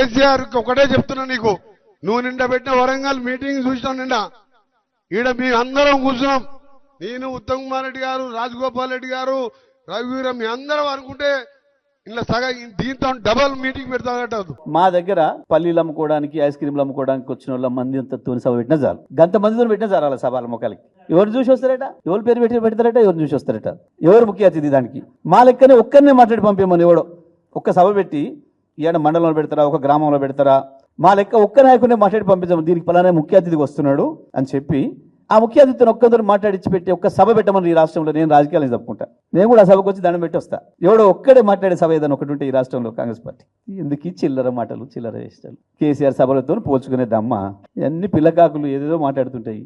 కేసీఆర్ ఒకటే చెప్తున్నా నీకు, నువ్వు నిండా పెట్టిన వరంగల్ మీటింగ్ చూసినావు నిండా. ఈడ మీ అందరం కూర్చున్నాం, నేను ఉత్తమ్ కుమార్ రెడ్డి గారు, రాజగోపాల్ రెడ్డి గారు, రఘువీరం, మీ అందరం అనుకుంటే ఇలా సగం దీంతో డబల్ మీటింగ్ పెడతాడు. మా దగ్గర పల్లీలు అమ్ముకోవడానికి, ఐస్ క్రీమ్లు అమ్ముకోవడానికి వచ్చిన వాళ్ళ మంది అంత తోని సభ పెట్టినా చాలు, గంత మందితో పెట్టినా చాలు. అలా సభల మొక్కలకి ఎవరు చూసి వస్తారట, ఎవరు పేరు పెడతారట, ఎవరు చూసి వస్తారట, ఎవరు ముఖ్య అతిథి దానికి. మా లెక్కనే ఒక్కరినే మాట్లాడి పంపేమని ఎవడో ఒక్క సభ పెట్టి ఈయన మండలంలో పెడతారా, ఒక గ్రామంలో పెడతారా, మా లెక్క ఒక్క నాయకునే మాట్లాడి పంపించాము, దీనికి పలానా ముఖ్య అతిథికి వస్తున్నాడు అని చెప్పి ఆ ముఖ్య అతిథిని ఒక్కరితో మాట్లాడించి పెట్టి ఒక్క సభ పెట్టమని ఈ రాష్ట్రంలో నేను రాజకీయాలను చెప్పుకుంటా. నేను కూడా ఆ సభకు వచ్చి దండం పెట్టి వస్తా. ఎవడో ఒక్కడే మాట్లాడే సభ ఏదైనా ఒకటి ఉంటే ఈ రాష్ట్రంలో కాంగ్రెస్ పార్టీ. ఎందుకు చిల్లర మాటలు, చిల్లర చేష్టాలు, కేసీఆర్ సభలతో పోల్చుకునే దమ్మ, ఇవన్నీ పిల్లకాకులు ఏదేదో మాట్లాడుతుంటాయి.